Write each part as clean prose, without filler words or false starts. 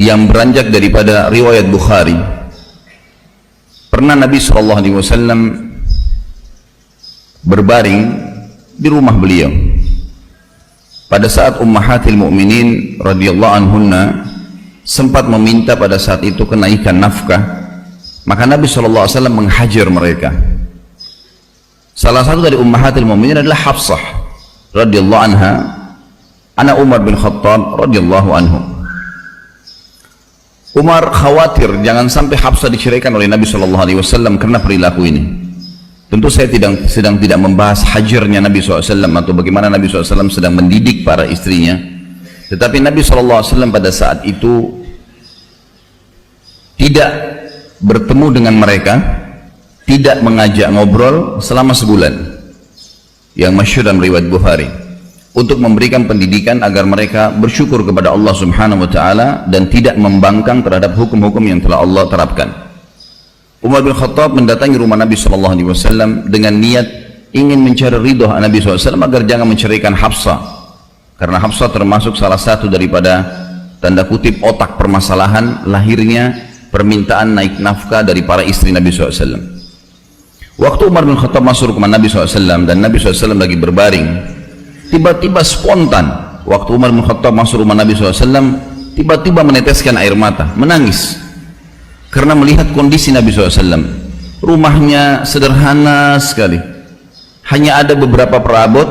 yang beranjak daripada riwayat Bukhari. Pernah Nabi SAW berbaring di rumah beliau pada saat ummahatil mu'minin radhiyallahu anhunna sempat meminta pada saat itu kenaikan nafkah, maka Nabi SAW menghajar mereka. Salah satu dari ummahatil mu'minin adalah Hafsah radhiyallahu anha, anak Umar bin Khattab radhiyallahu anhu. Umar khawatir jangan sampai Hafsah diceraikan oleh Nabi SAW karena perilaku ini. Tentu saya sedang tidak membahas hajarnya Nabi SAW atau bagaimana Nabi SAW sedang mendidik para istrinya. Tetapi Nabi SAW pada saat itu tidak bertemu dengan mereka, tidak mengajak ngobrol selama sebulan, yang masyhur dalam riwayat Bukhari, untuk memberikan pendidikan agar mereka bersyukur kepada Allah Subhanahu wa taala dan tidak membangkang terhadap hukum-hukum yang telah Allah terapkan. Umar bin Khattab mendatangi rumah Nabi SAW dengan niat ingin mencari ridho Nabi SAW agar jangan menceraikan Hafsah, karena Hafsah termasuk salah satu daripada tanda kutip otak permasalahan lahirnya permintaan naik nafkah dari para istri Nabi SAW. Waktu Umar bin Khattab masuk ke rumah Nabi SAW dan Nabi SAW lagi berbaring, tiba-tiba spontan waktu Umar bin Khattab masuk rumah Nabi SAW, tiba-tiba meneteskan air mata, menangis karena melihat kondisi Nabi SAW. Rumahnya sederhana sekali, hanya ada beberapa perabot,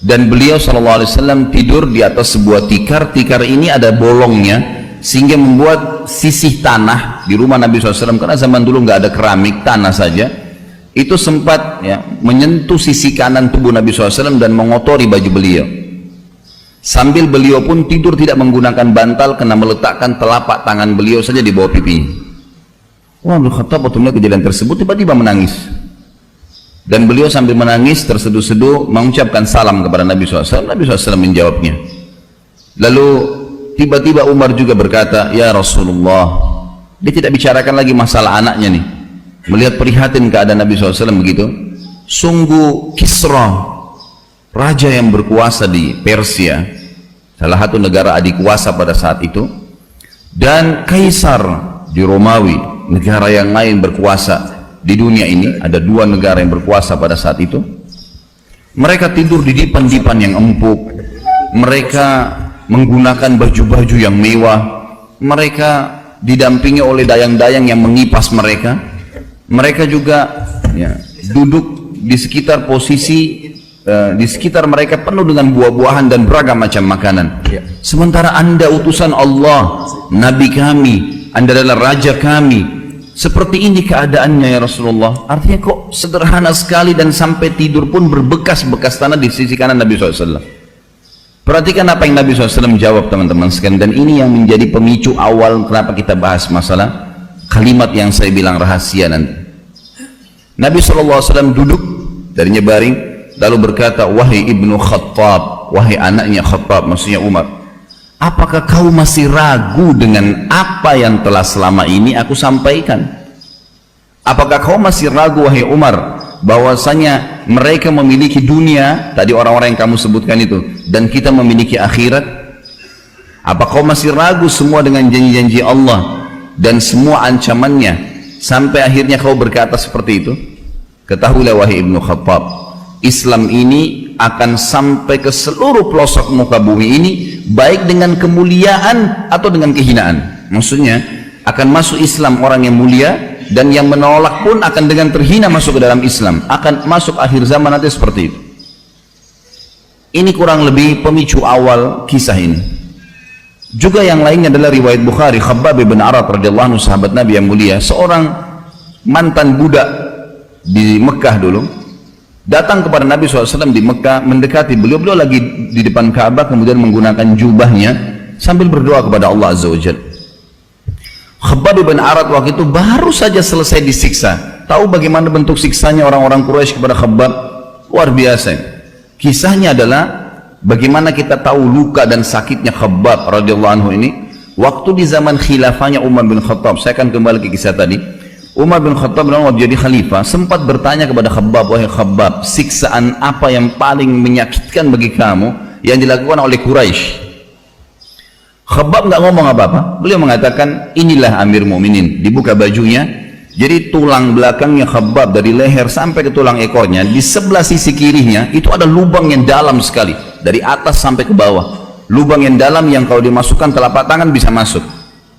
dan beliau SAW tidur di atas sebuah tikar. Tikar ini ada bolongnya sehingga membuat sisih tanah di rumah Nabi SAW, karena zaman dulu nggak ada keramik, tanah saja, itu sempat ya, menyentuh sisi kanan tubuh Nabi SAW dan mengotori baju beliau. Sambil beliau pun tidur tidak menggunakan bantal karena meletakkan telapak tangan beliau saja di bawah pipinya. Umar bin Khattab waktu melihat kejadian tersebut tiba-tiba menangis, dan beliau sambil menangis terseduh-seduh mengucapkan salam kepada Nabi SAW. Nabi SAW menjawabnya. Lalu tiba-tiba Umar juga berkata, ya Rasulullah, dia tidak bicarakan lagi masalah anaknya nih, melihat prihatin keadaan Nabi SAW begitu. Sungguh Kisra, raja yang berkuasa di Persia, salah satu negara adikuasa pada saat itu, dan Kaisar di Romawi, negara yang lain berkuasa di dunia ini, ada dua negara yang berkuasa pada saat itu. Mereka tidur di dipan-dipan yang empuk, mereka menggunakan baju-baju yang mewah, mereka didampingi oleh dayang-dayang yang mengipas mereka. Mereka juga ya, duduk di sekitar posisi di sekitar mereka penuh dengan buah-buahan dan beragam macam makanan. Sementara Anda utusan Allah, Nabi kami, Anda adalah raja kami, seperti ini keadaannya ya Rasulullah. Artinya kok sederhana sekali, dan sampai tidur pun berbekas-bekas tanah di sisi kanan Nabi SAW. Perhatikan apa yang Nabi SAW jawab, teman-teman sekalian, dan ini yang menjadi pemicu awal kenapa kita bahas masalah kalimat yang saya bilang rahasia nanti. Nabi SAW duduk darinya baring, lalu berkata, wahai ibnu Khattab, wahai anaknya Khattab, maksudnya Umar, apakah kau masih ragu dengan apa yang telah selama ini aku sampaikan? Apakah kau masih ragu wahai Umar bahwasanya mereka memiliki dunia, tadi orang-orang yang kamu sebutkan itu, dan kita memiliki akhirat? Apa kau masih ragu semua dengan janji-janji Allah dan semua ancamannya sampai akhirnya kau berkata seperti itu? Ketahuilah wahai ibnu Khattab, Islam ini akan sampai ke seluruh pelosok muka bumi ini, baik dengan kemuliaan atau dengan kehinaan. Maksudnya akan masuk Islam orang yang mulia, dan yang menolak pun akan dengan terhina masuk ke dalam Islam. Akan masuk akhir zaman nanti seperti itu. Ini kurang lebih pemicu awal kisah ini. Juga yang lainnya adalah riwayat Bukhari, Khabbab bin Arat radhiyallahu anhu, sahabat Nabi yang mulia, seorang mantan budak di Mekah dulu, datang kepada Nabi SAW di Mekah, mendekati beliau lagi di depan Ka'bah, kemudian menggunakan jubahnya sambil berdoa kepada Allah Azza wa Jalla. Khabbab bin Arat waktu itu baru saja selesai disiksa. Tahu bagaimana bentuk siksanya orang-orang Quraisy kepada Khabbab? Luar biasa. Kisahnya adalah bagaimana kita tahu luka dan sakitnya Khabbab radhiyallahu anhu ini waktu di zaman khilafahnya Umar bin Khattab. Saya akan kembali ke kisah tadi. Umar bin Khattab waktu jadi khalifah sempat bertanya kepada Khabbab, wahai Khabbab, siksaan apa yang paling menyakitkan bagi kamu yang dilakukan oleh Quraisy? Khabbab nggak ngomong apa-apa. Beliau mengatakan, inilah Amir Mu'minin. Dibuka bajunya, jadi tulang belakangnya Khabbab dari leher sampai ke tulang ekornya, di sebelah sisi kirinya itu ada lubang yang dalam sekali, dari atas sampai ke bawah. Lubang yang dalam yang kalau dimasukkan telapak tangan bisa masuk.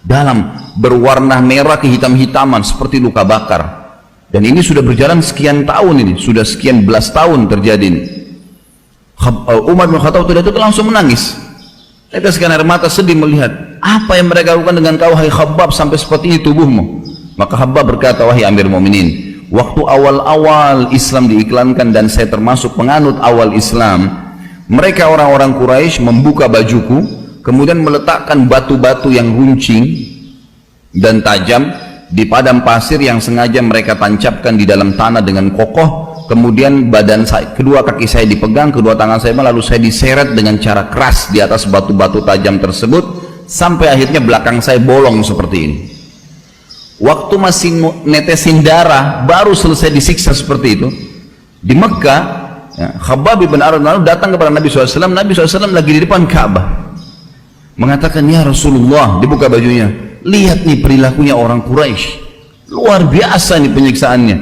Dalam, berwarna merah kehitam-hitaman seperti luka bakar. Dan ini sudah berjalan sekian tahun ini, sudah sekian belas tahun terjadi ini. Umar bin Khattab itu langsung menangis. Teteskan air mata sedih melihat apa yang mereka lakukan dengan kau hai Khabbab sampai seperti ini tubuhmu. Maka Khabbab berkata, wahai Amir Mu'minin, waktu awal-awal Islam diiklankan dan saya termasuk penganut awal Islam, mereka orang-orang Quraisy membuka bajuku, kemudian meletakkan batu-batu yang runcing dan tajam di padang pasir yang sengaja mereka tancapkan di dalam tanah dengan kokoh. Kemudian badan saya, kedua kaki saya dipegang, kedua tangan saya lalu saya diseret dengan cara keras di atas batu-batu tajam tersebut sampai akhirnya belakang saya bolong seperti ini. Waktu masih netesin darah baru selesai disiksa seperti itu di Mekah, ya, Khabbab bin Arad datang kepada Nabi SAW. Nabi SAW lagi di depan Ka'bah mengatakan, ya Rasulullah, dibuka bajunya, lihat nih perilakunya orang Quraisy, luar biasa nih penyiksaannya.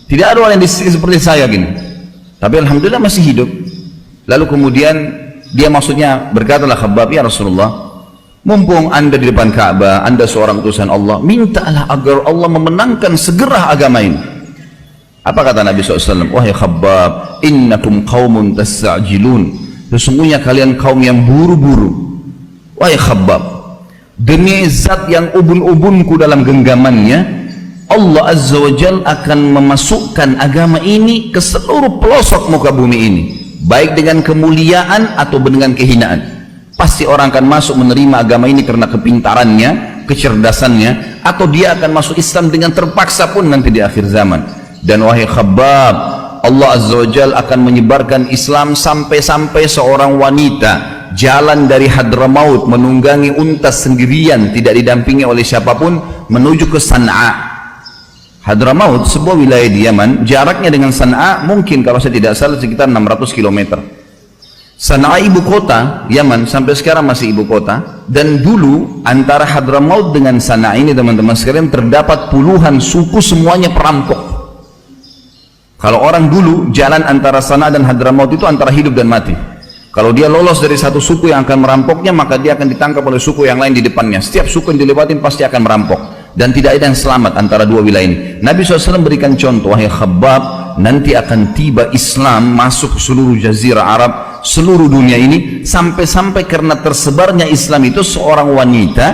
Tidak ada orang yang disiksa seperti saya gini, tapi alhamdulillah masih hidup. Lalu kemudian dia maksudnya berkatalah Khabbab, ya Rasulullah, mumpung anda di depan Ka'bah, anda seorang utusan Allah, mintalah agar Allah memenangkan segera agama ini. Apa kata Nabi SAW? Wahai Khabbab, innakum qaumun tasta'jilun, sesungguhnya kalian kaum yang buru-buru. Wahai Khabbab, demi zat yang ubun-ubunku dalam genggamannya, Allah Azza wa Jal akan memasukkan agama ini ke seluruh pelosok muka bumi ini, baik dengan kemuliaan atau dengan kehinaan. Pasti orang akan masuk menerima agama ini karena kepintarannya, kecerdasannya, atau dia akan masuk Islam dengan terpaksa pun nanti di akhir zaman. Dan wahai Khabbab, Allah Azza wa Jal akan menyebarkan Islam sampai-sampai seorang wanita jalan dari Hadramaut menunggangi unta sendirian, tidak didampingi oleh siapapun, menuju ke San'a. Hadramaut sebuah wilayah di Yaman, jaraknya dengan San'a mungkin kalau saya tidak salah sekitar 600 km. San'a ibu kota Yaman, sampai sekarang masih ibu kota. Dan dulu antara Hadramaut dengan San'a ini teman-teman sekalian terdapat puluhan suku, semuanya perampok. Kalau orang dulu jalan antara San'a dan Hadramaut itu antara hidup dan mati. Kalau dia lolos dari satu suku yang akan merampoknya, maka dia akan ditangkap oleh suku yang lain di depannya. Setiap suku yang dilewatin pasti akan merampok, dan tidak ada yang selamat antara dua wilayah ini. Nabi SAW berikan contoh, wahai Khabbab, nanti akan tiba Islam masuk seluruh jazirah Arab, seluruh dunia ini, sampai-sampai karena tersebarnya Islam itu, seorang wanita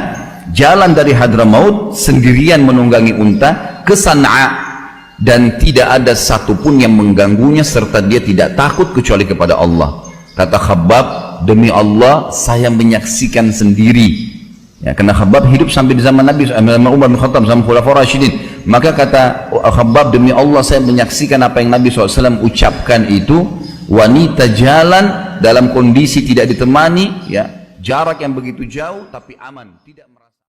jalan dari Hadramaut sendirian menunggangi unta ke San'a, dan tidak ada satupun yang mengganggunya serta dia tidak takut kecuali kepada Allah. Kata Khabbab, demi Allah saya menyaksikan sendiri. Ya, karena Khabbab hidup sampai di zaman Nabi Umar bin Khattab, zaman Khulafaur Rasyidin. Maka kata Khabbab, demi Allah saya menyaksikan apa yang Nabi SAW ucapkan itu. Wanita jalan dalam kondisi tidak ditemani, ya, jarak yang begitu jauh tapi aman, tidak